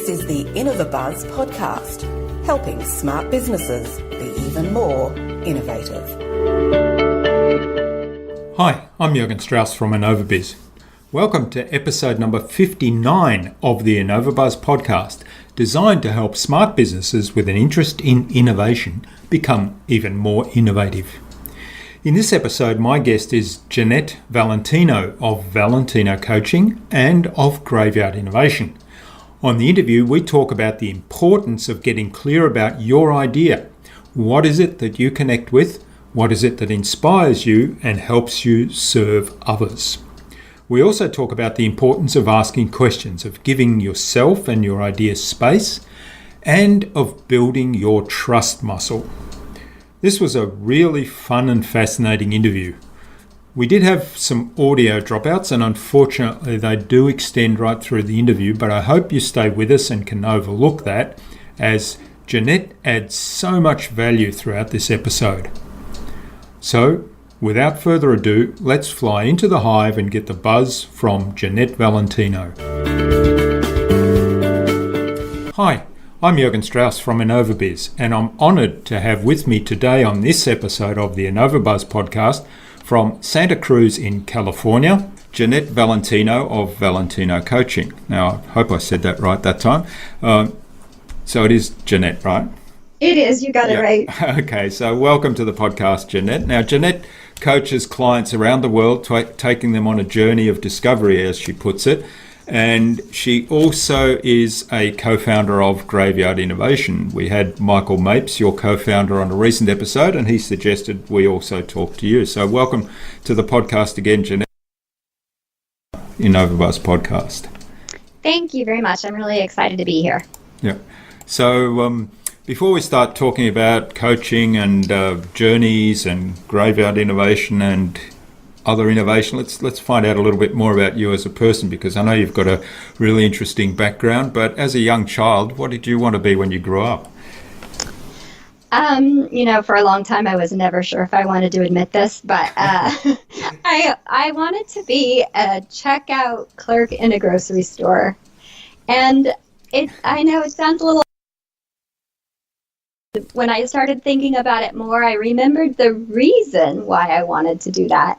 This is the InnovaBuzz podcast, helping smart businesses be even more innovative. Hi, I'm Jürgen Strauss from InnovaBuzz. Welcome to episode number 59 of the InnovaBuzz podcast, designed to help smart businesses with an interest in innovation become even more innovative. In this episode, my guest is Janette Valentino of Valentino Coaching and of Graveyard Innovation. On the interview, we talk about the importance of getting clear about your idea. What is it that you connect with? What is it that inspires you and helps you serve others? We also talk about the importance of asking questions, of giving yourself and your ideas space, and of building your trust muscle. This was a really fun and fascinating interview. We did have some audio dropouts, and unfortunately they do extend right through the interview, but I hope you stay with us and can overlook that, as Janette adds so much value throughout this episode. So, without further ado, let's fly into the hive and get the buzz from Janette Valentino. Hi, I'm Jürgen Strauss from InnovaBuzz, and I'm honoured to have with me today on this episode of the InnovaBuzz podcast from Santa Cruz in California, Janette Valentino of Valentino Coaching. Now, I hope I said that right that time. So it is Janette, right? It is, you got it right. Okay, so welcome to the podcast, Janette. Now, Janette coaches clients around the world, taking them on a journey of discovery, as she puts it. And she also is a co-founder of Graveyard Innovation. We had Michael Mapes, your co-founder, on a recent episode, and he suggested we also talk to you. So welcome to the podcast again, Janette, InnovaBuzz podcast. Thank you very much. I'm really excited to be here. Yeah. So before we start talking about coaching and journeys and Graveyard Innovation and other innovation, let's find out a little bit more about you as a person, because I know you've got a really interesting background. But as a young child, what did you want to be when you grew up? For a long time I was never sure if I wanted to admit this, but I wanted to be a checkout clerk in a grocery store. And I know it sounds a little... When I started thinking about it more, I remembered the reason why I wanted to do that.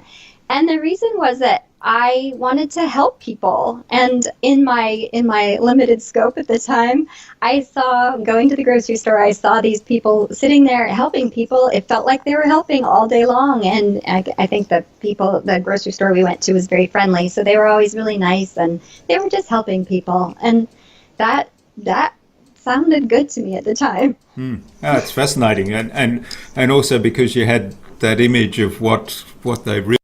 And the reason was that I wanted to help people. And in my limited scope at the time, I saw, going to the grocery store, I saw these people sitting there helping people. It felt like they were helping all day long. And I think the grocery store we went to was very friendly. So they were always really nice, and they were just helping people. And that sounded good to me at the time. It's fascinating. And also because you had that image of what they really...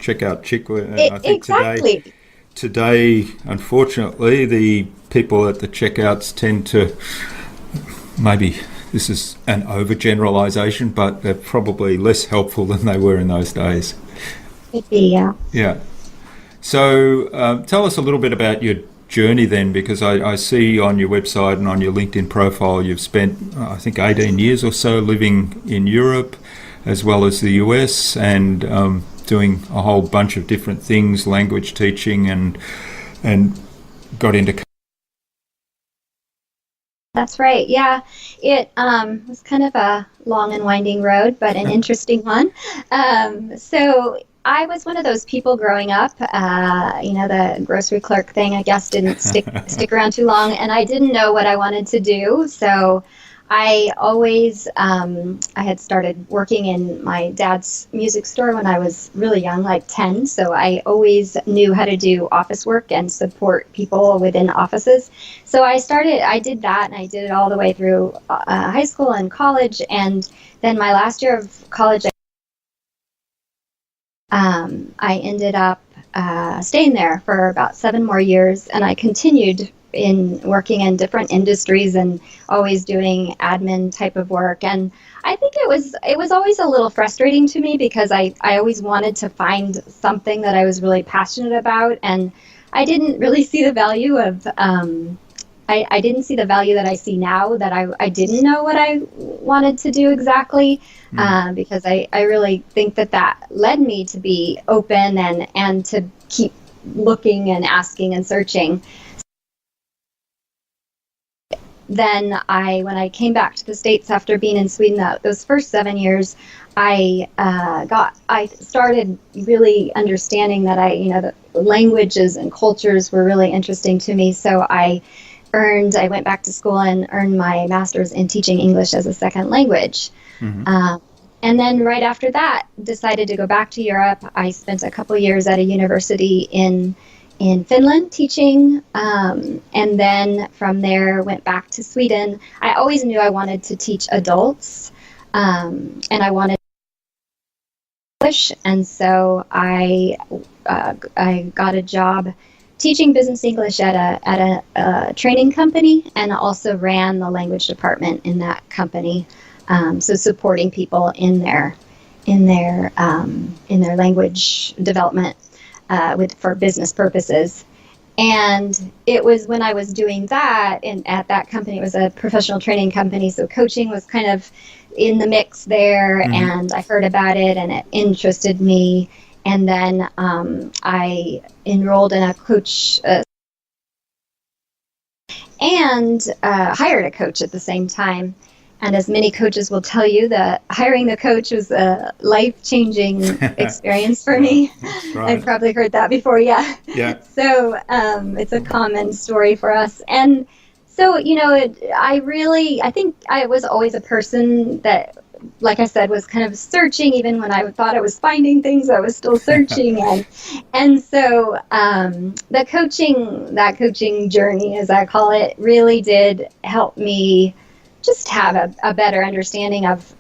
checkout chick. I think exactly. Today, unfortunately, the people at the checkouts tend to, maybe this is an overgeneralization, but they're probably less helpful than they were in those days. Could be, yeah. Yeah. So tell us a little bit about your journey then, because I see on your website and on your LinkedIn profile you've spent, I think, 18 years or so living in Europe as well as the US, and doing a whole bunch of different things, language teaching, and got into... That's right. Yeah, it was kind of a long and winding road, but an interesting one. So I was one of those people growing up, the grocery clerk thing, I guess, didn't stick around too long, and I didn't know what I wanted to do. So I always, I had started working in my dad's music store when I was really young, like 10. So I always knew how to do office work and support people within offices. So I did that, and I did it all the way through high school and college. And then my last year of college, I ended up staying there for about 7 more years, and I continued in working in different industries and always doing admin type of work. And I think it was always a little frustrating to me, because I always wanted to find something that I was really passionate about, and I didn't really see the value of I didn't see the value that I see now, that I didn't know what I wanted to do exactly, because I really think that led me to be open and to keep looking and asking and searching. then when I came back to the States after being in Sweden, those first 7 years, I started really understanding that the languages and cultures were really interesting to me. So I went back to school and earned my master's in teaching English as a second language. And then right after that, decided to go back to Europe. I spent a couple years at a university in Finland teaching, and then from there went back to Sweden. I always knew I wanted to teach adults, and I wanted English, and so I got a job teaching business English at a training company, and also ran the language department in that company. So supporting people in their language development for business purposes. And it was when I was doing that, and at that company, it was a professional training company, so coaching was kind of in the mix there, and I heard about it, and it interested me. And then I enrolled in a coach and hired a coach at the same time. And as many coaches will tell you, that hiring the coach was a life-changing experience for me. Right. I've probably heard that before, yeah. So it's a common story for us. And so, I think I was always a person that, like I said, was kind of searching. Even when I thought I was finding things, I was still searching. and so that coaching journey, as I call it, really did help me just have a better understanding of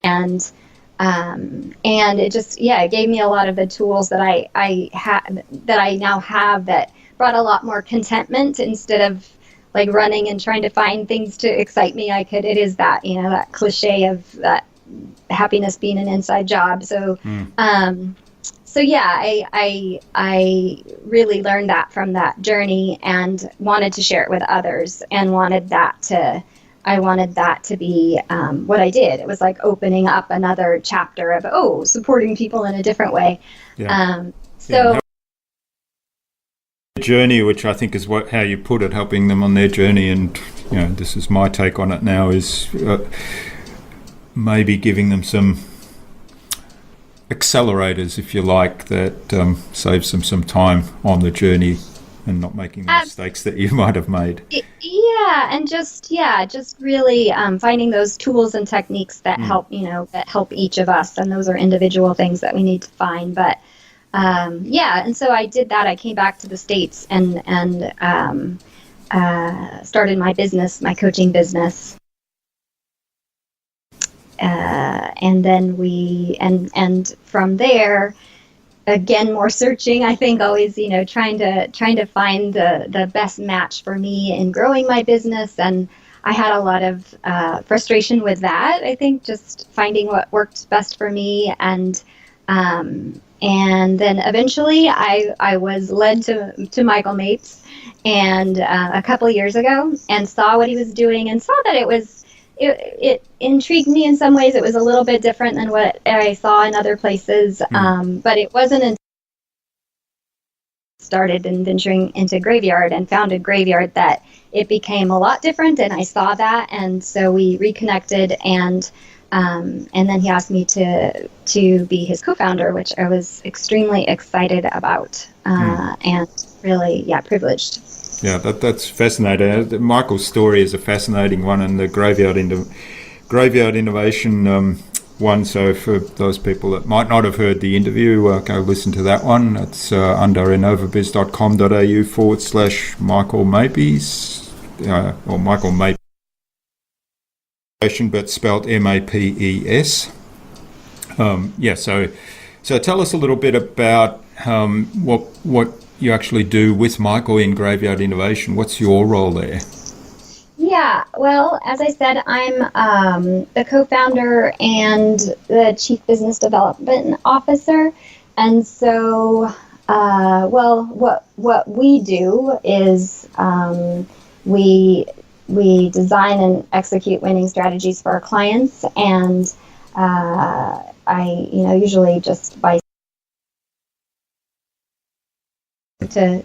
and it just it gave me a lot of the tools that I now have that brought a lot more contentment instead of like running and trying to find things to excite me. It is that that cliche of that happiness being an inside job. So I really learned that from that journey and wanted to share it with others, and wanted that to be what I did. It was like opening up another chapter of supporting people in a different way. Journey, which I think is how you put it, helping them on their journey, and this is my take on it now, is maybe giving them some accelerators, if you like, that saves them some time on the journey and not making the mistakes that you might have made. And just really finding those tools and techniques that help each of us, and those are individual things that we need to find. But and so I did that. I came back to the States and started my coaching business. And then and from there, again, more searching, I think, always, trying to find the best match for me in growing my business. And I had a lot of frustration with that. I think just finding what worked best for me. And then eventually I was led to Michael Mates and a couple of years ago, and saw what he was doing, and saw that it intrigued me in some ways. It was a little bit different than what I saw in other places, but it wasn't until I started in venturing into Graveyard and founded Graveyard that it became a lot different, and I saw that, and so we reconnected, and then he asked me to be his co-founder, which I was extremely excited about, and really, privileged. Yeah, that's fascinating. Michael's story is a fascinating one, and the Graveyard Innovation one. So for those people that might not have heard the interview, go listen to that one. It's under innovabiz.com.au/Michael Mapes, or Michael Mapes, but spelt MAPES. So tell us a little bit about what you actually do with Michael in Graveyard Innovation. What's your role there? Yeah, well, as I said, I'm the co-founder and the Chief Business Development Officer. And so, what we do is we design and execute winning strategies for our clients. And I usually just by to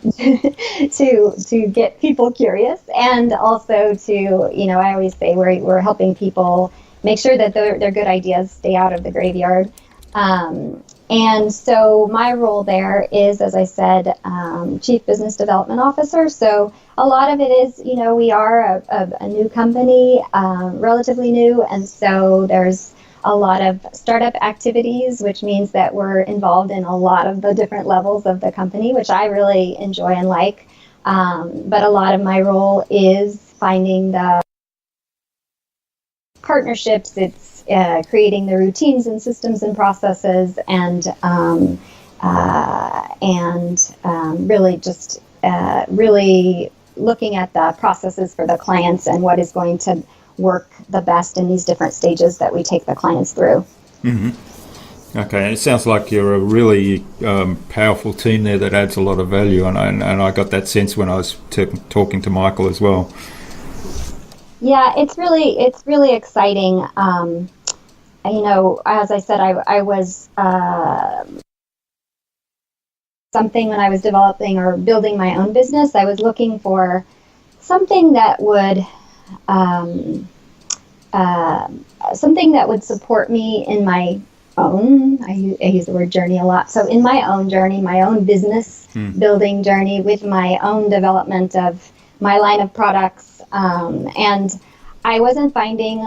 to get people curious, and also to, I always say we're helping people make sure that their good ideas stay out of the graveyard. And so my role there is, as I said, Chief Business Development Officer. So a lot of it is, we are a new company, relatively new, and so there's a lot of startup activities, which means that we're involved in a lot of the different levels of the company, which I really enjoy and like. But a lot of my role is finding the partnerships. It's creating the routines and systems and processes, and really just really looking at the processes for the clients and what is going to work the best in these different stages that we take the clients through. Mm-hmm. Okay, and it sounds like you're a really powerful team there that adds a lot of value, and I got that sense when I was talking to Michael as well. Yeah, it's really exciting. As I said, I was something when I was developing or building my own business. I was looking for something that would support me in my own. I use the word journey a lot. So in my own journey, my own business building journey, with my own development of my line of products, and I wasn't finding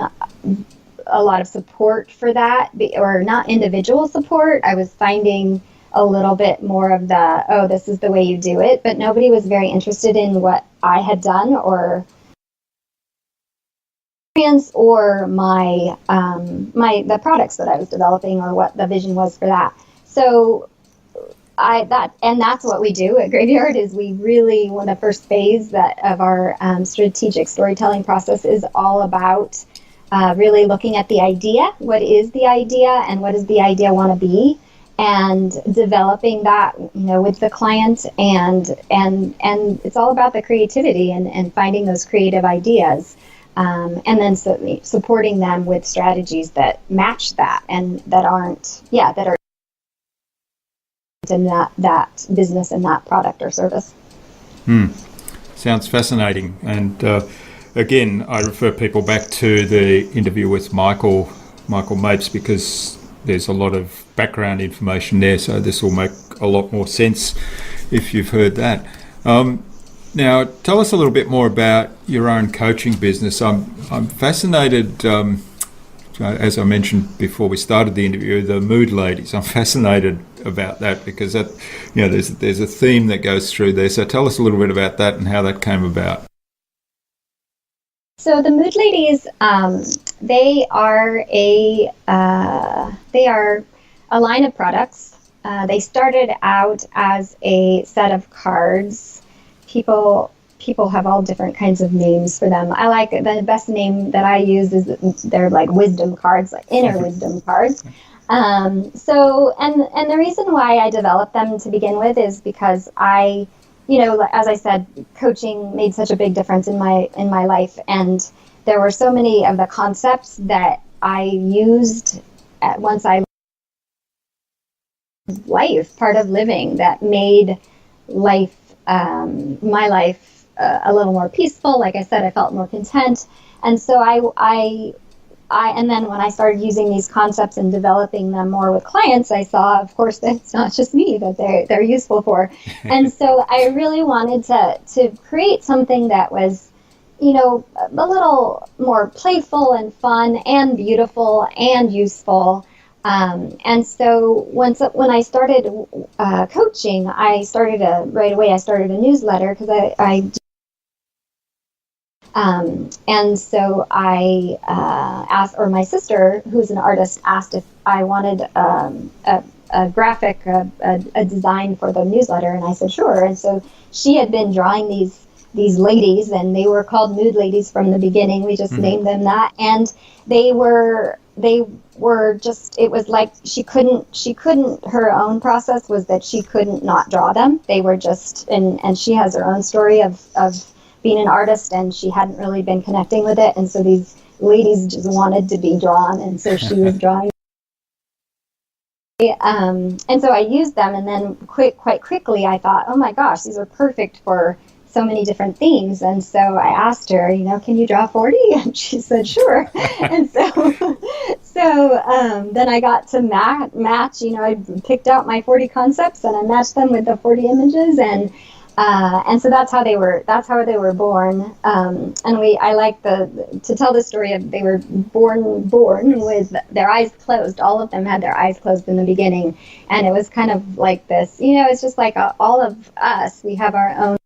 a lot of support for that, or not individual support. I was finding a little bit more of the, this is the way you do it, but nobody was very interested in what I had done or my the products that I was developing, or what the vision was for that. So that's what we do at Graveyard. Is we really, when the first phase of our strategic storytelling process is all about really looking at the idea. What is the idea, and what does the idea want to be, and developing that, with the client, and it's all about the creativity and finding those creative ideas, and then supporting them with strategies that match that, and that are in that business and that product or service. Sounds fascinating. And again, I refer people back to the interview with Michael Mapes, because there's a lot of background information there, so this will make a lot more sense if you've heard that. Now, tell us a little bit more about your own coaching business. I'm fascinated, as I mentioned before we started the interview, the mood ladies. I'm fascinated about that, because that, there's a theme that goes through there. So tell us a little bit about that and how that came about. So the Mood Ladies, they are a line of products. They started out as a set of cards. People have all different kinds of names for them. I like the best name that I use is they're like wisdom cards, like inner wisdom cards. So the reason why I developed them to begin with is because I, as I said, coaching made such a big difference in my life, and there were so many of the concepts that I used once I life, part of living, that made life, my life, a little more peaceful. Like I said, I felt more content, and so I and then when I started using these concepts and developing them more with clients, I saw, of course, that it's not just me that they're useful for. And so I really wanted to create something that was, a little more playful and fun and beautiful and useful. And so when I started coaching, I started a newsletter, because and so I asked, or my sister, who's an artist, asked if I wanted a graphic, a design for the newsletter, and I said sure. And so she had been drawing these ladies, and they were called Mood Ladies from the beginning. We just named them that, and they were just, it was like she couldn't, her own process was that she couldn't not draw them. They were just, and she has her own story of being an artist, and she hadn't really been connecting with it, and so these ladies just wanted to be drawn, and so she was drawing And so I used them, and then quite quickly I thought, oh my gosh, these are perfect for so many different themes. And so I asked her, can you draw 40? And she said, sure. And so then I got to match, I picked out my 40 concepts and I matched them with the 40 images, and so that's how they were born. And I like to tell the story of they were born with their eyes closed. All of them had their eyes closed in the beginning, and it was kind of like this. It's just like all of us. We have our own.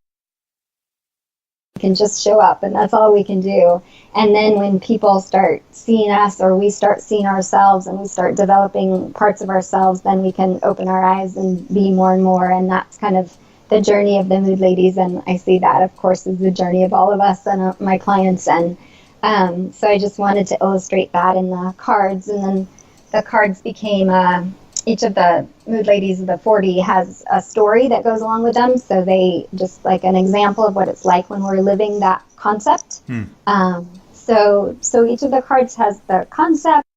Can just show up, and that's all we can do. And then when people start seeing us, or we start seeing ourselves, and we start developing parts of ourselves, then we can open our eyes and be more and more. And that's kind of the journey of the Mood Ladies, and I see that, of course, is the journey of all of us and my clients. And so I just wanted to illustrate that in the cards, and then the cards became each of the Mood Ladies of the 40 has a story that goes along with them, so they just like an example of what it's like when we're living that concept. So each of the cards has the concept,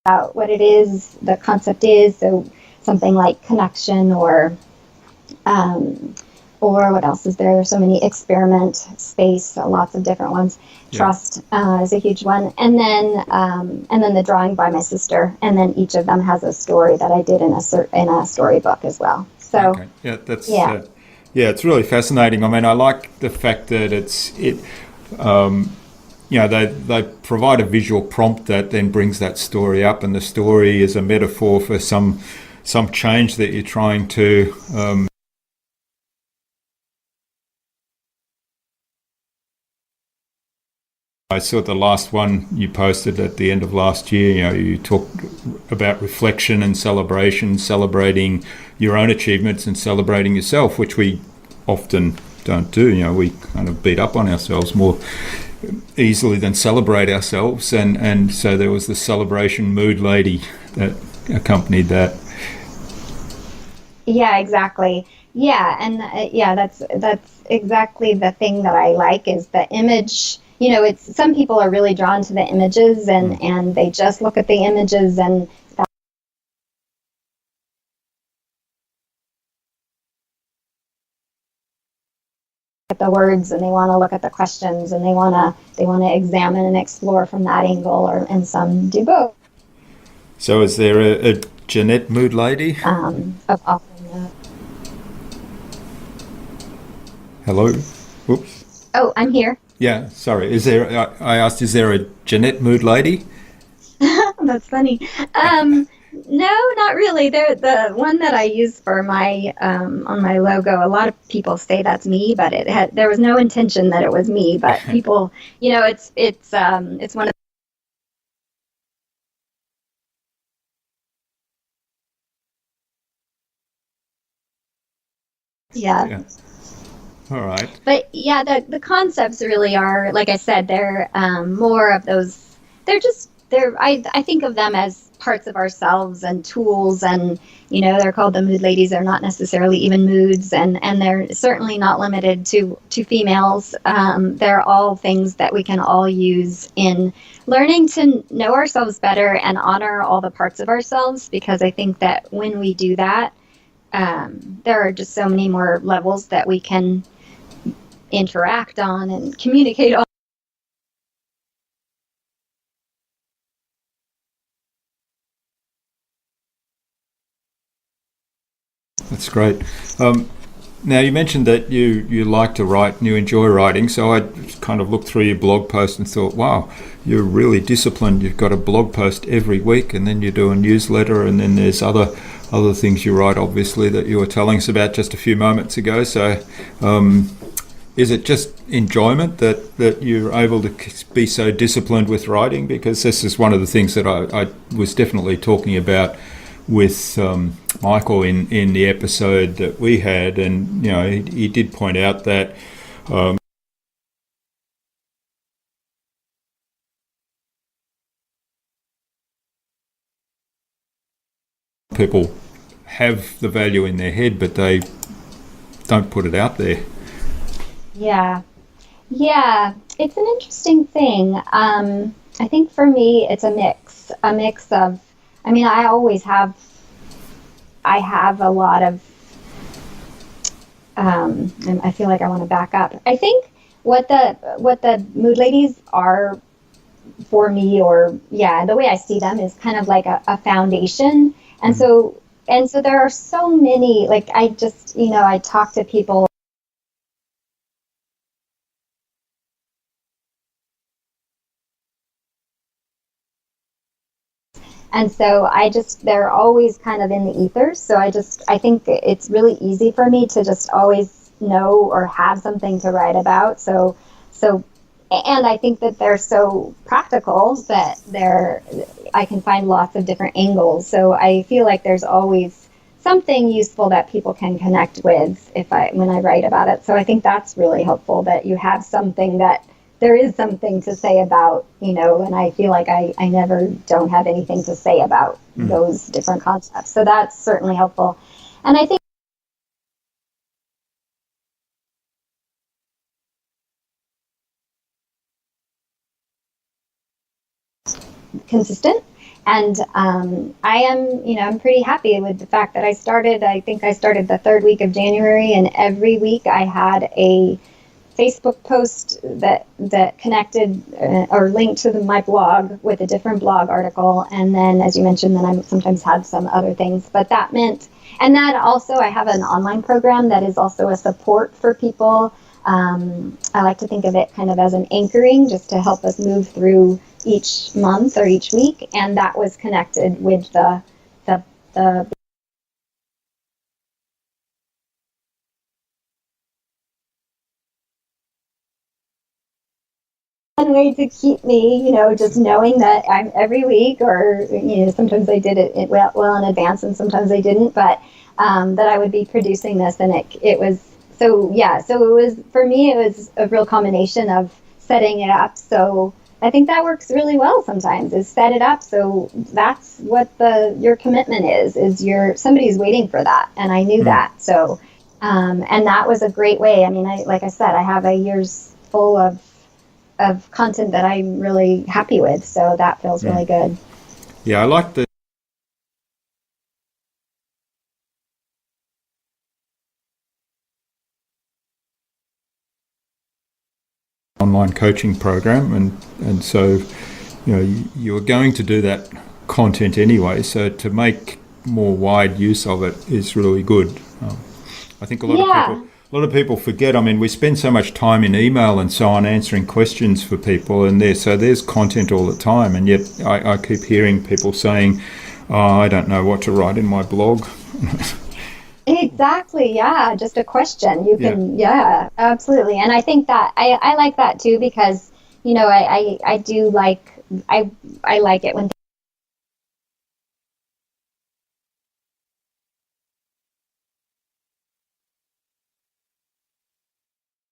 about what it is, the concept is, so something like connection, or what else is there? So many: experiment, space, lots of different ones. Yeah. Trust is a huge one, and then the drawing by my sister, and then each of them has a story that I did in a storybook as well. So okay. It's really fascinating. I mean, I like the fact that they provide a visual prompt that then brings that story up, and the story is a metaphor for some change that you're trying to. I saw the last one you posted at the end of last year. You talked about reflection and celebration, celebrating your own achievements and celebrating yourself, which we often don't do. We kind of beat up on ourselves more easily than celebrate ourselves. And so there was the celebration Mood Lady that accompanied that. Yeah, exactly. Yeah, and that's exactly the thing that I like is the image. It's some people are really drawn to the images, and they just look at the images and at the words, and they want to look at the questions, and they want to examine and explore from that angle, and some do both. So is there a Janette Mood Lady? Hello? Whoops. Oh, I'm here. Yeah, sorry. I asked, is there a Janette Mood Lady? That's funny. No, not really. The one that I use for my on my logo. A lot of people say that's me, but there was no intention that it was me. But people, it's one of. Yeah. All right. But yeah, the concepts really are, like I said, they're more of those. I think of them as parts of ourselves and tools, and they're called the Mood Ladies. They're not necessarily even moods, and they're certainly not limited to females. They're all things that we can all use in learning to know ourselves better and honor all the parts of ourselves, because I think that when we do that, there are just so many more levels that we can interact on and communicate on. That's great. Now, you mentioned that you like to write and you enjoy writing, so I kind of looked through your blog post and thought, wow, you're really disciplined. You've got a blog post every week, and then you do a newsletter, and then there's other things you write, obviously, that you were telling us about just a few moments ago. So is it just enjoyment that you're able to be so disciplined with writing? Because this is one of the things that I was definitely talking about with Michael in the episode that we had, and he did point out that people have the value in their head, but they don't put it out there. Yeah, it's an interesting thing. I think for me, it's a mix of. I mean, I have a lot of, and I feel like I want to back up. I think what the mood ladies are for me, or the way I see them is kind of like a foundation. And so there are so many, like, I just, I talk to people. And so they're always kind of in the ethers. So I think it's really easy for me to just always know or have something to write about. And I think that they're so practical that I can find lots of different angles. So I feel like there's always something useful that people can connect with when I write about it. So I think that's really helpful, that you have something that there is something to say about, and I feel like I never don't have anything to say about those different concepts. So that's certainly helpful. And I think consistent. And I am, I'm pretty happy with the fact that I started the third week of January, and every week I had a Facebook post that connected or linked to my blog with a different blog article. And then, as you mentioned, then I sometimes had some other things. But that meant, and that also, I have an online program that is also a support for people. I like to think of it kind of as an anchoring, just to help us move through each month or each week. And that was connected with the one way to keep me, just knowing that I'm every week, or, sometimes I did it well in advance and sometimes I didn't, but that I would be producing this. And it was, so it was, for me, it was a real combination of setting it up. So I think that works really well sometimes, is set it up. So that's what your commitment is somebody's waiting for that. And I knew that. So, and that was a great way. I mean, like I said, I have a year's full of content that I'm really happy with. So that feels really good. Yeah, I like the online coaching program, and so you're going to do that content anyway, so to make more wide use of it is really good. I think a lot of people forget. I mean, we spend so much time in email and so on answering questions for people, and there's content all the time, and yet I keep hearing people saying, I don't know what to write in my blog. Exactly. Yeah. Just a question. You can. Yeah, absolutely. And I think that I like that too, because, I do like, I like it when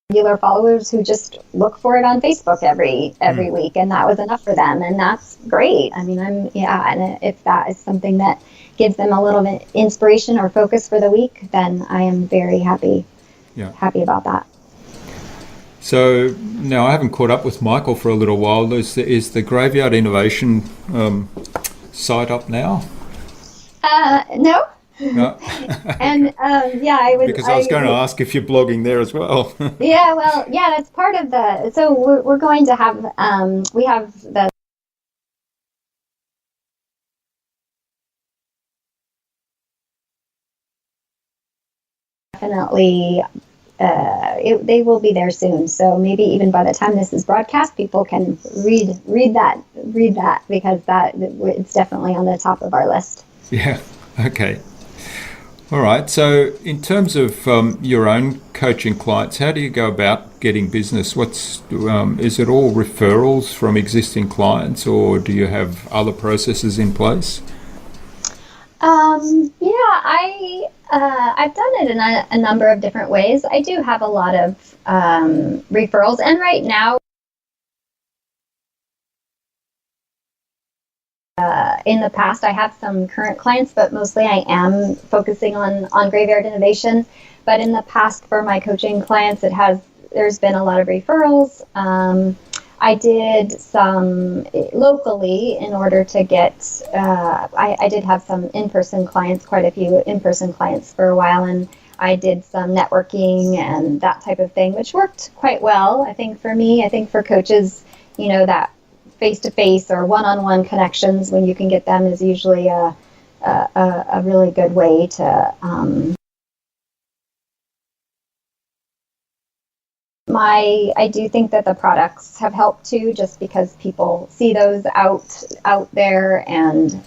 regular followers who just look for it on Facebook every week, and that was enough for them, and that's great. I mean, and if that is something that gives them a little bit inspiration or focus for the week, then I am very happy about that. So now I haven't caught up with Michael for a little while. Is the Graveyard Innovation site up now? No. No. And I was, because I was going to ask if you're blogging there as well. That's part of the. So we're going to have we have the. Definitely, they will be there soon. So maybe even by the time this is broadcast, people can read that because it's definitely on the top of our list. Yeah. Okay. All right. So in terms of your own coaching clients, how do you go about getting business? Is it all referrals from existing clients, or do you have other processes in place? I've done it in a number of different ways. I do have a lot of referrals, and right now, in the past, I have some current clients, but mostly I am focusing on Graveyard Innovation. But in the past, for my coaching clients, there's been a lot of referrals. I did some locally in order to get, I did have some in-person clients, quite a few in-person clients for a while, and I did some networking and that type of thing, which worked quite well, I think, for me. I think for coaches, that face-to-face or one-on-one connections, when you can get them, is usually a really good way to I do think that the products have helped too, just because people see those out there and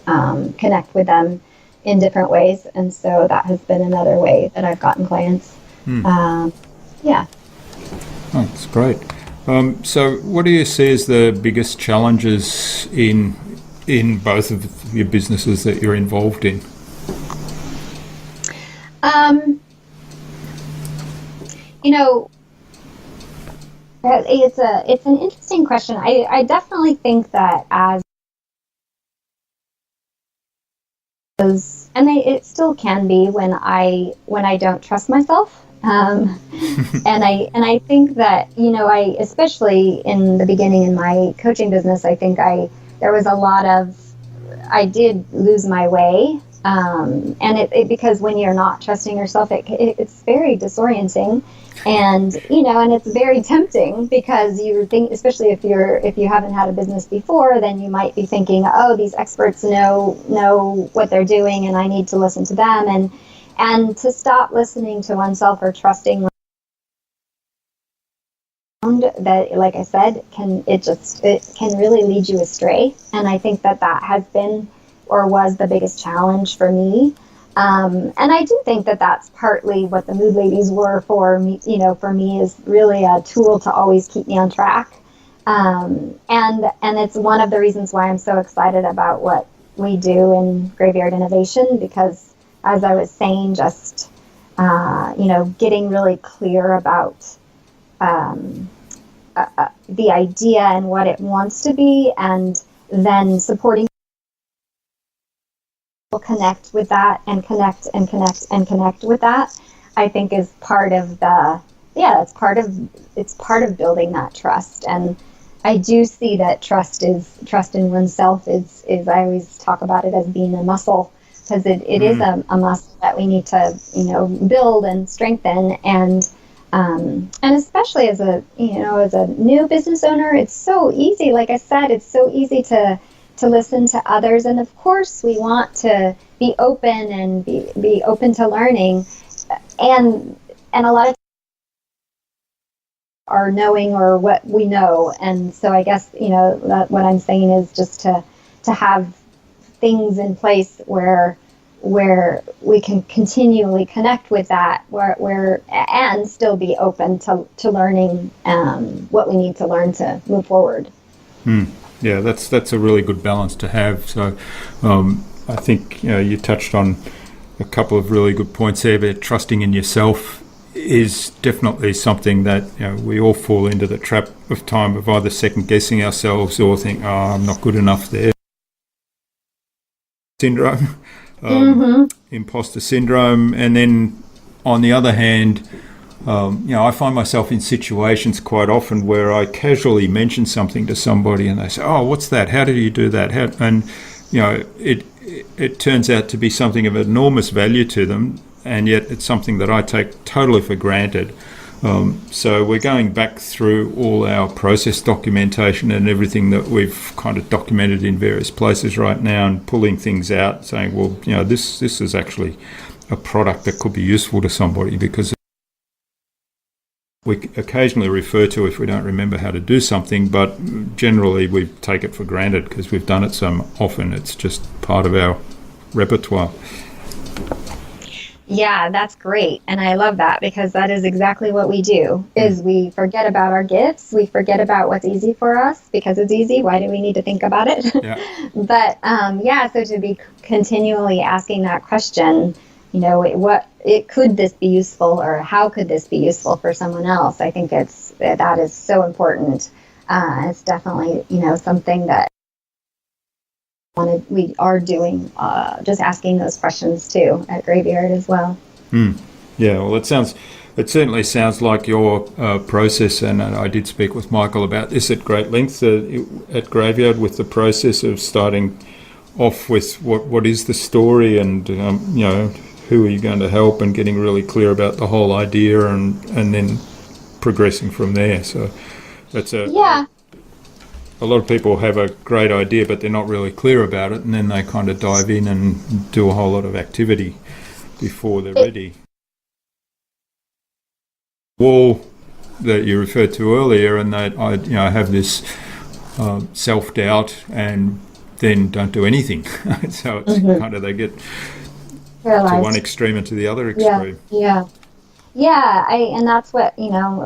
connect with them in different ways, and so that has been another way that I've gotten clients. Yeah. Oh, that's great. So what do you see as the biggest challenges in both of your businesses that you're involved in? It's an interesting question. I definitely think that it still can be when I don't trust myself. And I think that, I, especially in the beginning in my coaching business, I think there was a lot of, I did lose my way. And it because when you're not trusting yourself, it's very disorienting, and and it's very tempting, because you think, especially if you haven't had a business before, then you might be thinking, oh, these experts know what they're doing, and I need to listen to them, and to stop listening to oneself or trusting that, like I said, it can really lead you astray. And I think that has been or was the biggest challenge for me. And I do think that that's partly what the Mood Ladies were for me. For me, is really a tool to always keep me on track. And it's one of the reasons why I'm so excited about what we do in Graveyard Innovation, because, as I was saying, just getting really clear about the idea and what it wants to be, and then supporting people connect with that, and connect with that, I think is part of it's part of building that trust. And I do see that trust in oneself is I always talk about it as being a muscle, because it is a muscle that we need to build and strengthen, and especially as a new business owner, it's so easy. Like I said, it's so easy to listen to others, and of course we want to be open and be open to learning, and a lot of are knowing or what we know. And so I guess that what I'm saying is just to have things in place where we can continually connect with that, where and still be open to learning what we need to learn to move forward. Yeah, that's a really good balance to have. So I think you touched on a couple of really good points there, but trusting in yourself is definitely something that we all fall into the trap of time of either second guessing ourselves or think, oh, I'm not good enough there. Syndrome, imposter syndrome, and then on the other hand, I find myself in situations quite often where I casually mention something to somebody and they say, oh, what's that? How did you do that? And it turns out to be something of enormous value to them, and yet it's something that I take totally for granted. So we're going back through all our process documentation and everything that we've kind of documented in various places right now, and pulling things out, saying, well, this is actually a product that could be useful to somebody, because we occasionally refer to if we don't remember how to do something, but generally we take it for granted because we've done it so often. It's just part of our repertoire. Yeah, that's great. And I love that, because that is exactly what we do, is we forget about our gifts. We forget about what's easy for us because it's easy. Why do we need to think about it? Yeah. But so to be continually asking that question, could this be useful, or how could this be useful for someone else? I think that is so important. It's definitely, something that we are doing, just asking those questions too at Graveyard as well. Yeah, well, it sounds it certainly sounds like your process, and I did speak with Michael about this at great length at Graveyard, with the process of starting off with what is the story, and who are you going to help, and getting really clear about the whole idea, and then progressing from there. So that's a lot of people have a great idea, but they're not really clear about it, and then they kind of dive in and do a whole lot of activity before they're ready. Wall that you referred to earlier, and that I have this self-doubt and then don't do anything. So it's kind of, they get paralyzed to one extreme and to the other extreme. And that's what,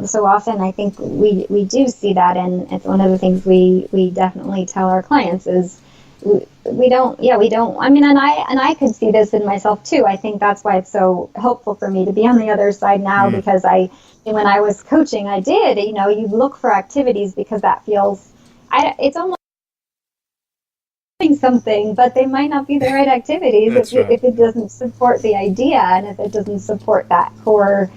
so often I think we do see that, and it's one of the things we definitely tell our clients is we don't, I mean, and I could see this in myself too. I think that's why it's so helpful for me to be on the other side now, because when I was coaching, I did, you look for activities because that feels, it's almost something, but they might not be the right activities if it doesn't support the idea, and if it doesn't support that core,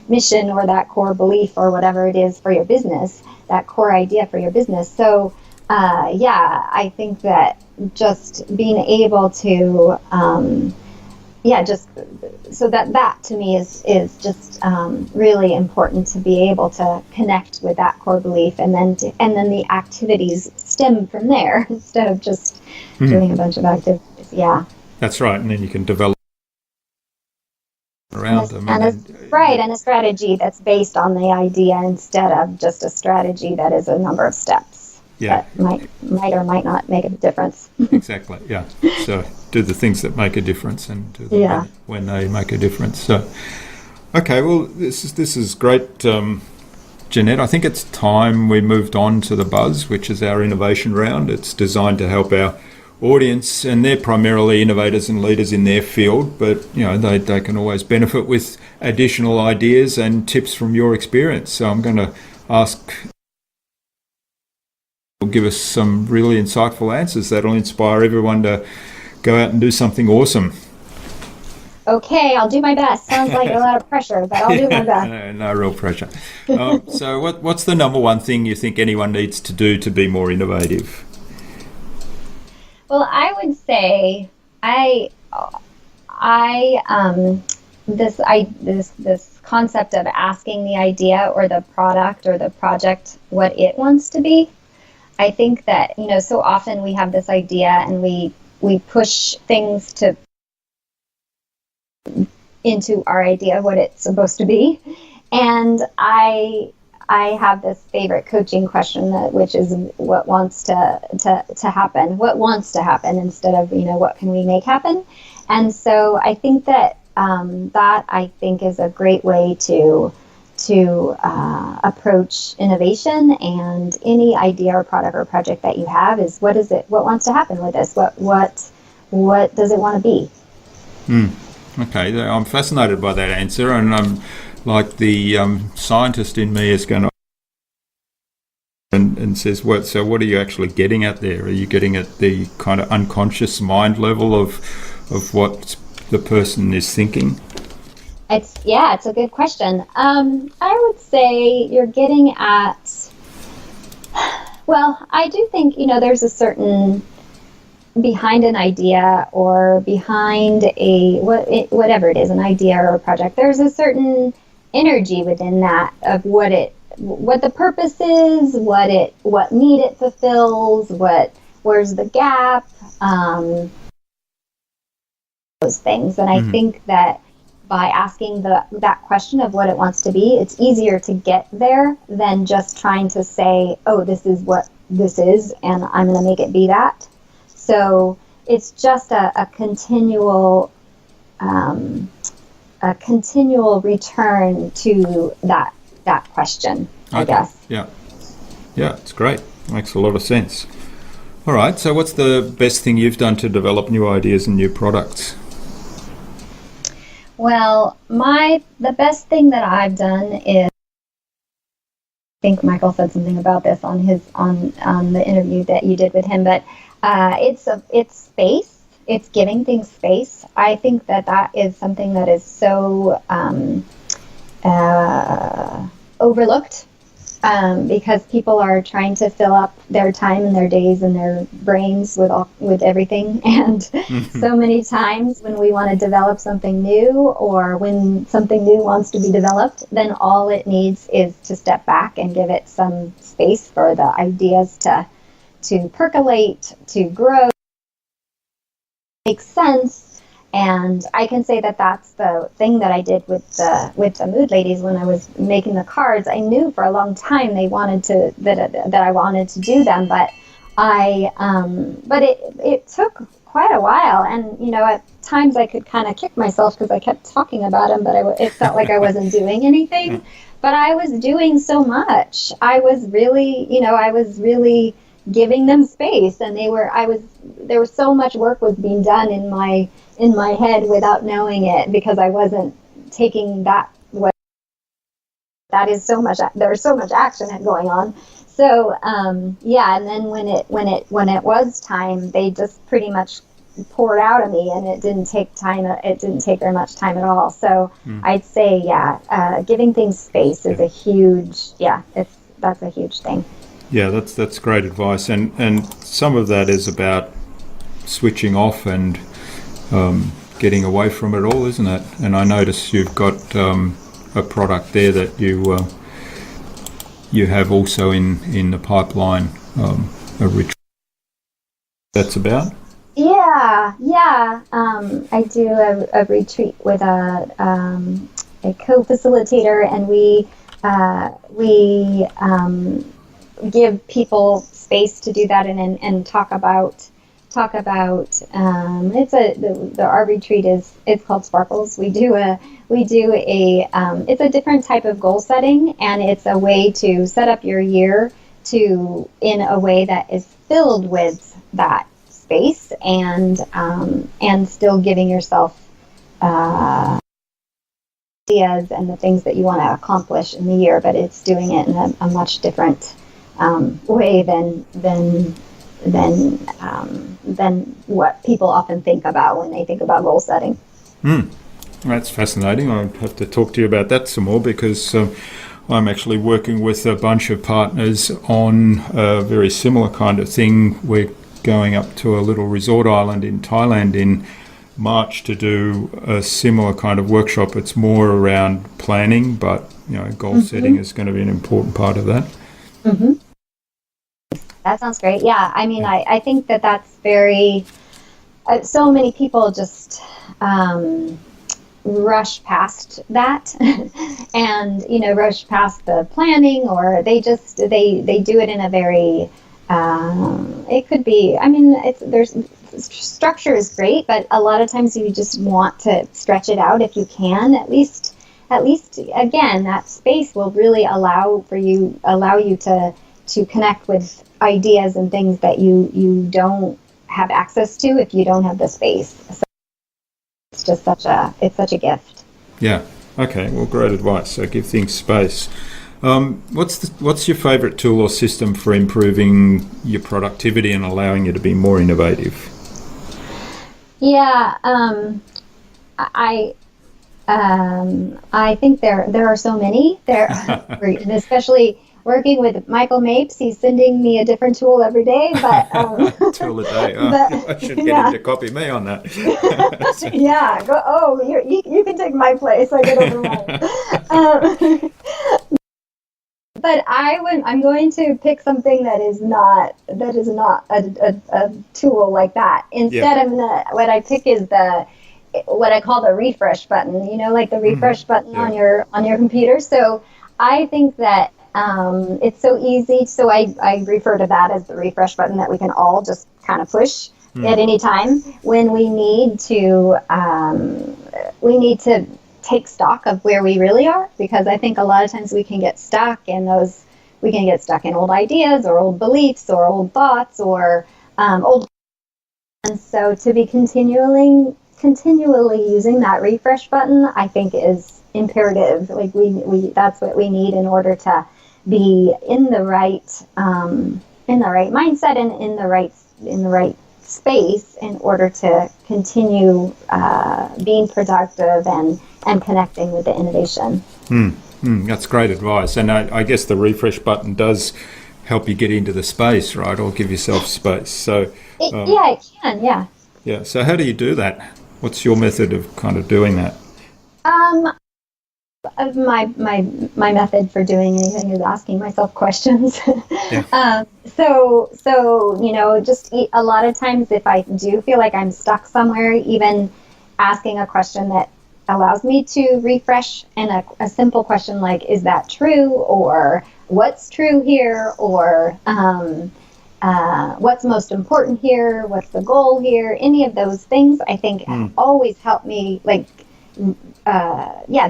mission, or that core belief, or whatever it is for your business, that core idea for your business. So, I think that just being able to, just so that to me is just really important, to be able to connect with that core belief, and then the activities stem from there instead of just doing a bunch of activities. Yeah, that's right, and then you can develop around them, and a strategy that's based on the idea instead of just a strategy that is a number of steps. Yeah, that might or might not make a difference. Exactly. Yeah. So do the things that make a difference, and do them when they make a difference. So, okay. Well, this is great, Janette. I think it's time we moved on to the Buzz, which is our innovation round. It's designed to help our audience, and they're primarily innovators and leaders in their field, but they can always benefit with additional ideas and tips from your experience. So I'm going to ask, give us some really insightful answers that'll inspire everyone to go out and do something awesome. Okay, I'll do my best. Sounds like a lot of pressure, but I'll do my best. No real pressure. So what's the number one thing you think anyone needs to do to be more innovative? Well, I would say this concept of asking the idea or the product or the project what it wants to be. I think that, so often we have this idea and we push things into our idea of what it's supposed to be. And I have this favorite coaching question, which is what wants to happen? What wants to happen, instead of, what can we make happen? And so I think that that I think is a great way to approach innovation, and any idea or product or project that you have is, what wants to happen with this? What does it want to be? Okay, I'm fascinated by that answer, and I'm like the scientist in me is going to and says, what are you actually getting at there? Are you getting at the kind of unconscious mind level of what the person is thinking? It's a good question. I would say you're getting at, well, I do think, there's a certain, behind an idea or behind whatever it is, an idea or a project, there's a certain energy within that of what the purpose is, what need it fulfills, where's the gap, those things. And I think that by asking that question of what it wants to be, it's easier to get there than just trying to say, oh, this is what this is, and I'm going to make it be that. So it's just a continual return to that question, I guess. Yeah, it's great. Makes a lot of sense. All right, so what's the best thing you've done to develop new ideas and new products? Well, the best thing that I've done is, I think Michael said something about this on the interview that you did with him, but it's space. it's giving things space. I think that is something that is so overlooked, because people are trying to fill up their time and their days and their brains with everything. And so many times when we want to develop something new, or when something new wants to be developed, then all it needs is to step back and give it some space for the ideas to percolate, to grow, make sense. And I can say that that's the thing that I did with the Mood Ladies when I was making the cards. I knew for a long time they wanted to that I wanted to do them, but it took quite a while. And at times I could kind of kick myself because I kept talking about them, but it felt like I wasn't doing anything. But I was doing so much. I was really giving them space, and there was so much work was being done in my head without knowing it, because I wasn't taking that is so much, there's so much action going on. So and then when it was time, they just pretty much poured out of me, and it didn't take very much time at all. So I'd say giving things space is that's a huge thing. Yeah, that's great advice, and some of that is about switching off and getting away from it all, isn't it? And I notice you've got a product there that you have also in the pipeline, a retreat. That's about? Yeah. I do a retreat with a co-facilitator, and we give people space to do that and talk about our retreat it's called Sparkles. We do a it's a different type of goal setting, and it's a way to set up your year in a way that is filled with that space, and still giving yourself ideas and the things that you want to accomplish in the year, but it's doing it in a much different way than what people often think about when they think about goal setting. That's fascinating. I'll have to talk to you about that some more, because I'm actually working with a bunch of partners on a very similar kind of thing. We're going up to a little resort island in Thailand in March to do a similar kind of workshop. It's more around planning, but goal setting is going to be an important part of that. That sounds great. Yeah, I mean, I think that's very. So many people just rush past that, and rush past the planning, or they do it in a very. It could be. I mean, there's structure is great, but a lot of times you just want to stretch it out if you can. At least again, that space will really allow you to connect with ideas and things that you don't have access to if you don't have the space. So it's just such a gift. Yeah. Okay. Well, great advice. So give things space. What's your favorite tool or system for improving your productivity and allowing you to be more innovative? Yeah. I think there are so many there, especially working with Michael Mapes. He's sending me a different tool every day, but tool a day. I should get him to copy me on that. Yeah. You can take my place. I get over mine. But I'm going to pick something that is not a tool like that. Instead, what I pick is what I call the refresh button. Like the refresh button on your computer. So I think that it's so easy. So I refer to that as the refresh button that we can all just kind of push at any time when we need to take stock of where we really are, because I think a lot of times we can get stuck in old ideas or old beliefs or old thoughts or old. And so to be continually using that refresh button, I think is imperative. Like that's what we need in order to be in the right mindset and in the right space in order to continue being productive and connecting with the innovation. That's great advice. And I guess the refresh button does help you get into the space, right? Or give yourself space. So It can, yeah. Yeah. So how do you do that? What's your method of kind of doing that? My method for doing anything is asking myself questions. Yeah. So just a lot of times if I do feel like I'm stuck somewhere, even asking a question that allows me to refresh, and a simple question like, is that true? Or what's true here? Or what's most important here? What's the goal here? Any of those things I think always help me, they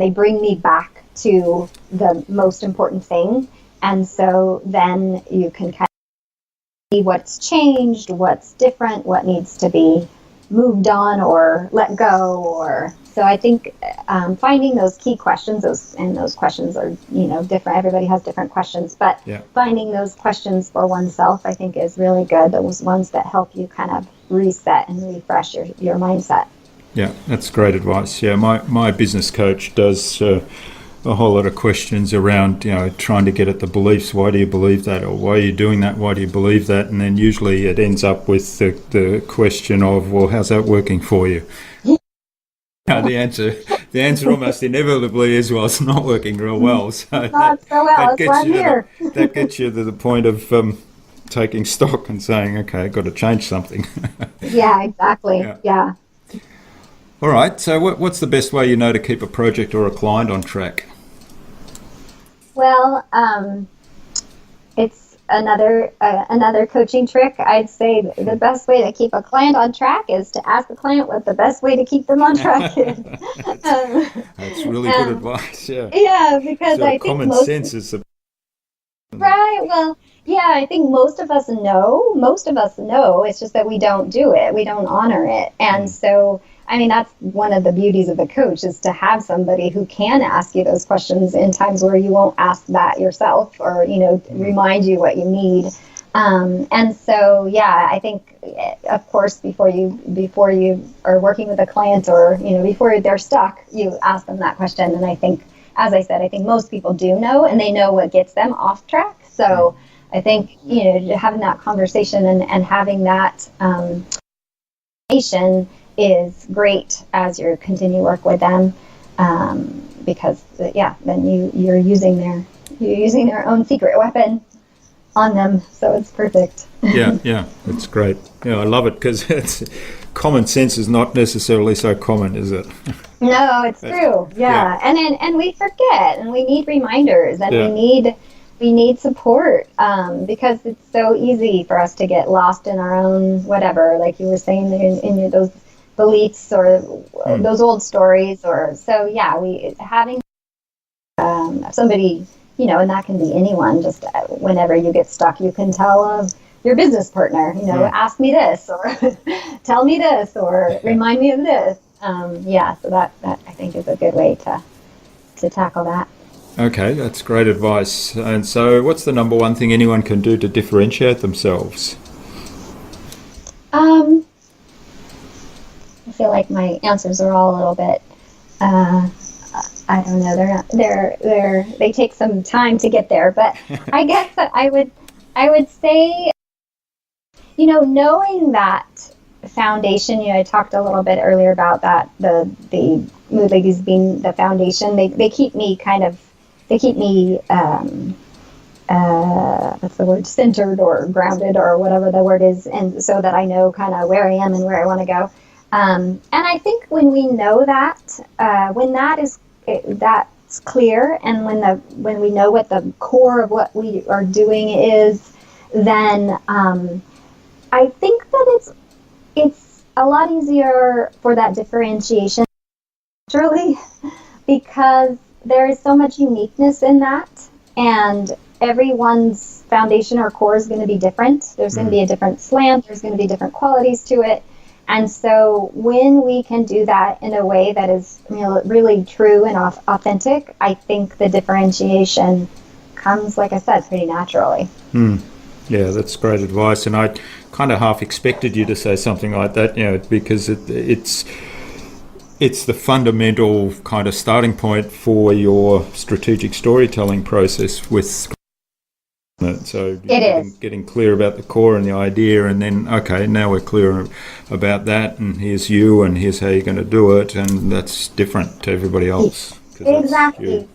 bring me back to the most important thing. And so then you can kind of see what's changed, what's different, what needs to be moved on or let go. Or so I think finding those key questions, those questions are different. Everybody has different questions, but finding those questions for oneself, I think, is really good. Those ones that help you kind of reset and refresh your mindset. Yeah, that's great advice. Yeah, my business coach does a whole lot of questions around, trying to get at the beliefs. Why do you believe that? Or why are you doing that? Why do you believe that? And then usually it ends up with the question of, well, how's that working for you? The answer almost inevitably is, well, it's not working real well. So not so well. That's why I'm here. That gets you to the point of taking stock and saying, okay, I've got to change something. Yeah, exactly. Yeah. All right. So what's the best way to keep a project or a client on track? Well, it's another coaching trick. I'd say the best way to keep a client on track is to ask the client what the best way to keep them on track is. That's really good advice. Yeah. Yeah, because I think common sense is right. Well, yeah, I think most of us know. It's just that we don't do it. We don't honor it. And so, I mean, that's one of the beauties of the coach, is to have somebody who can ask you those questions in times where you won't ask that yourself, or, remind you what you need. And so, yeah, I think, of course, before you are working with a client, or, before they're stuck, you ask them that question. And I think, as I said, most people do know, and they know what gets them off track. So I think, having that conversation and having that information is great as you continue work with them, because then you're using their own secret weapon on them, so it's perfect. Yeah, it's great. Yeah, I love it, because it's common sense is not necessarily so common, is it? No, it's true. Yeah. And we forget, and we need reminders, and we need support, because it's so easy for us to get lost in our own whatever, like you were saying, in those beliefs or those old stories, or so. Yeah, we having somebody, and that can be anyone. Just whenever you get stuck, you can tell your business partner, ask me this, or tell me this, or remind me of this. So that I think is a good way to tackle that. Okay, that's great advice. And so, what's the number one thing anyone can do to differentiate themselves? I feel like my answers are all a little bit, I don't know. They take some time to get there, but I guess that I would say, knowing that foundation. I talked a little bit earlier about that, the mood ladies being the foundation. They keep me what's the word, centered or grounded or whatever the word is, and so that I know kind of where I am and where I want to go. And I think when we know that, when that's clear, and when we know what the core of what we are doing is, then I think that it's a lot easier for that differentiation naturally, because there is so much uniqueness in that, and everyone's foundation or core is going to be different. There's going to be a different slant. There's going to be different qualities to it. And so when we can do that in a way that is really true and authentic, I think the differentiation comes, like I said, pretty naturally. Yeah, that's great advice. And I kind of half expected you to say something like that, because it's the fundamental kind of starting point for your strategic storytelling process with it. So getting clear about the core and the idea, and then, okay, now we're clear about that, and here's you, and here's how you're going to do it, and that's different to everybody else. Exactly.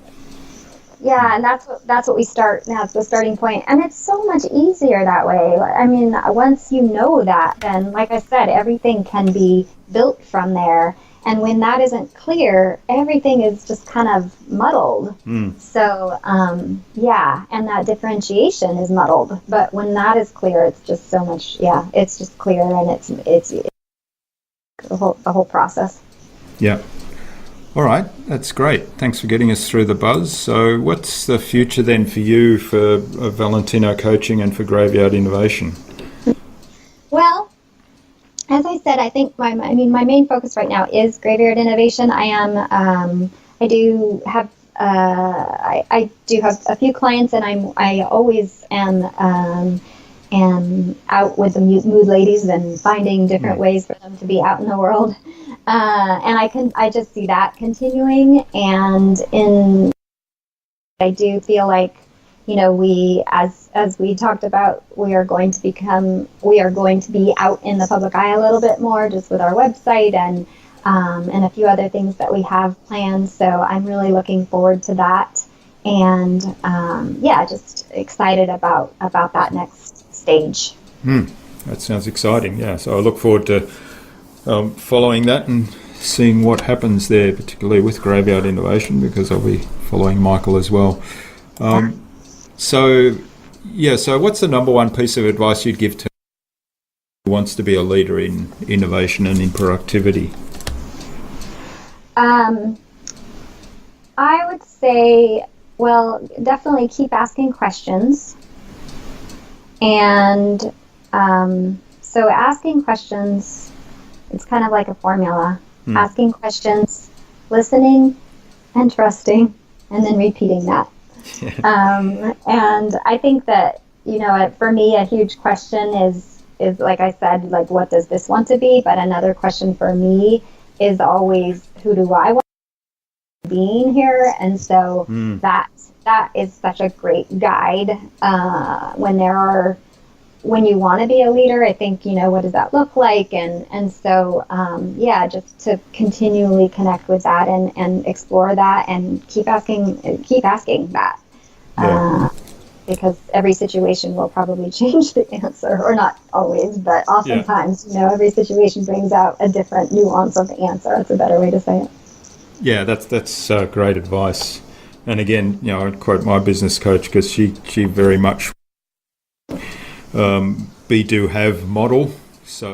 Yeah, and that's what we start. That's the starting point, and it's so much easier that way. I mean, once you know that, then, like I said, everything can be built from there. And when that isn't clear, everything is just kind of muddled. So, and that differentiation is muddled. But when that is clear, it's just so much. Yeah, it's just clear, and it's the whole process. Yeah. All right, that's great. Thanks for getting us through the buzz. So what's the future then for you, for Valentino Coaching and for Graveyard Innovation? Well, as I said, I think my main focus right now is Graveyard Innovation. I do have a few clients, and I always am out with the mood ladies and finding different ways for them to be out in the world. And I just see that continuing, and I do feel like, we, as we talked about, we are going to be out in the public eye a little bit more, just with our website and a few other things that we have planned. So I'm really looking forward to that, and just excited about that next stage. That sounds exciting. Yeah, so I look forward to following that and seeing what happens there, particularly with Graveyard Innovation, because I'll be following Michael as well. So what's the number one piece of advice you'd give to who wants to be a leader in innovation and in productivity? I would say, definitely keep asking questions. And so asking questions, it's kind of like a formula. Asking questions, listening, and trusting, and then repeating that. And I think that, for me, a huge question is like I said, like, what does this want to be? But another question for me is always, who do I want to be being here? And so that is such a great guide when you want to be a leader. I think, what does that look like? And so, just to continually connect with that and explore that and keep asking that. Yeah. Because every situation will probably change the answer, or not always, but oftentimes, every situation brings out a different nuance of the answer. That's a better way to say it. Yeah, that's great advice. And again, I'd quote my business coach, because she very much be, do, have model. So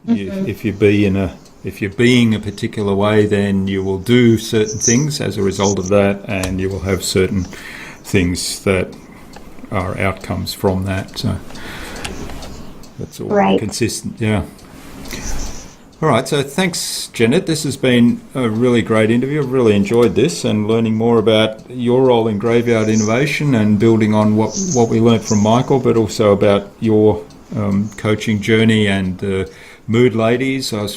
if you're being a particular way, then you will do certain things as a result of that, and you will have certain things that are outcomes from that. So that's all consistent. Yeah. All right. So thanks, Janette. This has been a really great interview. I've really enjoyed this, and learning more about your role in Graveyard Innovation and building on what we learnt from Michael, but also about your coaching journey and the Mood Ladies. I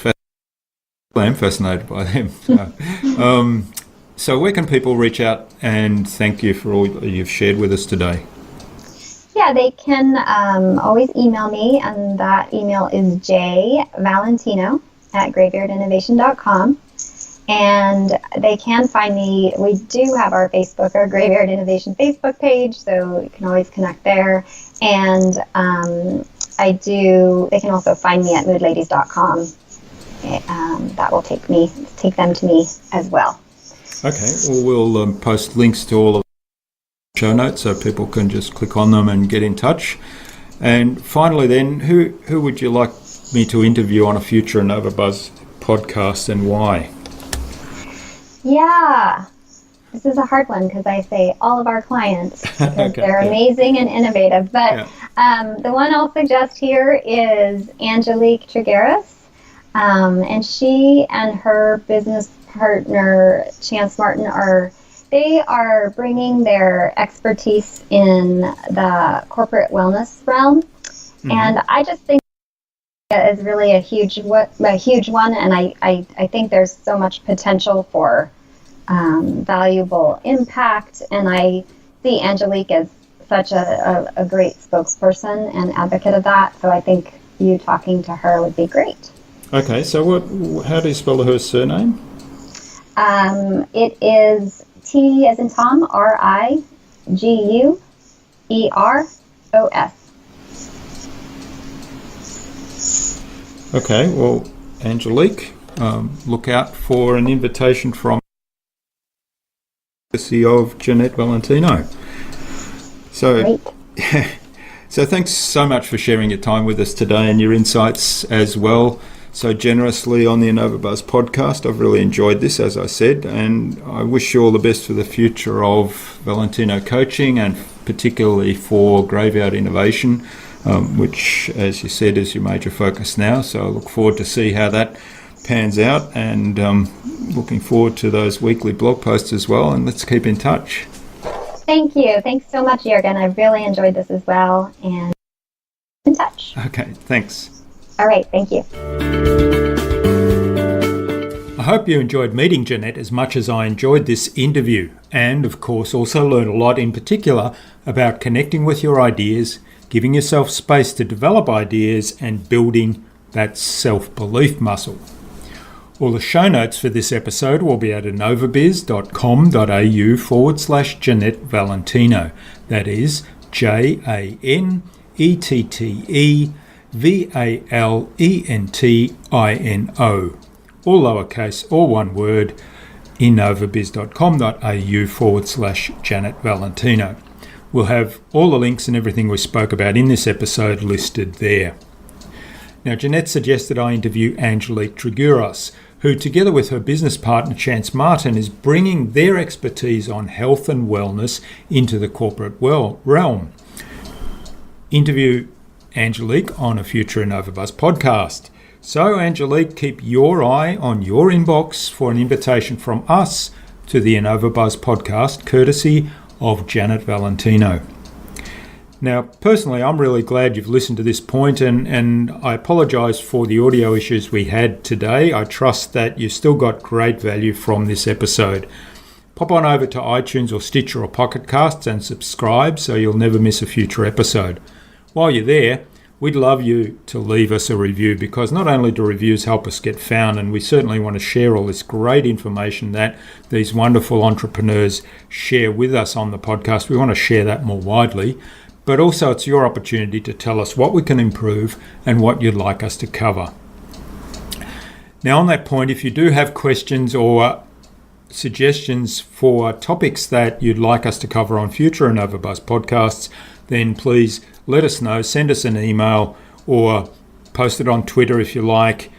am fascinated by them. So where can people reach out and thank you for all you've shared with us today? Yeah, they can always email me, and that email is jvalentino@graveyardinnovation.com. And they can find me. We do have our Graveyard Innovation Facebook page, so you can always connect there. And they can also find me at moodladies.com. That will take them to me as well. Okay, well, we'll post links to all of the show notes so people can just click on them and get in touch. And finally then, who would you like me to interview on a future InnovaBuzz podcast, and why? Yeah, this is a hard one, because I say all of our clients, because they're amazing and innovative. But the one I'll suggest here is Angelique Trigueros. And she and her business partner, Chance Martin, are They are bringing their expertise in the corporate wellness realm, and I just think it is really a huge one, and I think there's so much potential for valuable impact, and I see Angelique as such a great spokesperson and advocate of that, so I think you talking to her would be great. Okay, so how do you spell her surname? It is T as in Tom, Rigueros. Okay, well, Angelique, look out for an invitation from the CEO of Janette Valentino. So, so thanks so much for sharing your time with us today and your insights as well, so generously on the InnovaBuzz podcast. I've really enjoyed this, as I said, and I wish you all the best for the future of Valentino Coaching, and particularly for Graveyard Innovation, which, as you said, is your major focus now. So I look forward to see how that pans out, and looking forward to those weekly blog posts as well, and let's keep in touch. Thank you. Thanks so much, Jürgen. I really enjoyed this as well, and in touch. Okay, thanks. All right, thank you. I hope you enjoyed meeting Janette as much as I enjoyed this interview, and of course also learned a lot in particular about connecting with your ideas, giving yourself space to develop ideas, and building that self-belief muscle. All the show notes for this episode will be at innovabiz.com.au/Janette Valentino. That is JANETTEVALENTINO. All lowercase, all one word, innovabiz.com.au/Janette Valentino. We'll have all the links and everything we spoke about in this episode listed there. Now, Janette suggested I interview Angelique Trigueros, who, together with her business partner Chance Martin, is bringing their expertise on health and wellness into the corporate realm. Interview Angelique on a future InnovaBuzz podcast. So, Angelique, keep your eye on your inbox for an invitation from us to the InnovaBuzz podcast, courtesy of Janette Valentino. Now, personally, I'm really glad you've listened to this point, and I apologise for the audio issues we had today. I trust that you still got great value from this episode. Pop on over to iTunes or Stitcher or Pocket Casts and subscribe so you'll never miss a future episode. While you're there, we'd love you to leave us a review, because not only do reviews help us get found, and we certainly want to share all this great information that these wonderful entrepreneurs share with us on the podcast. We want to share that more widely. But also it's your opportunity to tell us what we can improve and what you'd like us to cover. Now, on that point, if you do have questions or suggestions for topics that you'd like us to cover on future InnovaBuzz podcasts, then please let us know. Send us an email or post it on Twitter if you like.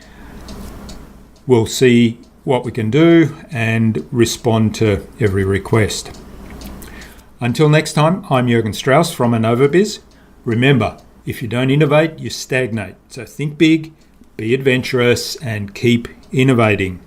We'll see what we can do and respond to every request. Until next time, I'm Jürgen Strauss from InnovaBiz. Remember, if you don't innovate, you stagnate. So think big, be adventurous, and keep innovating.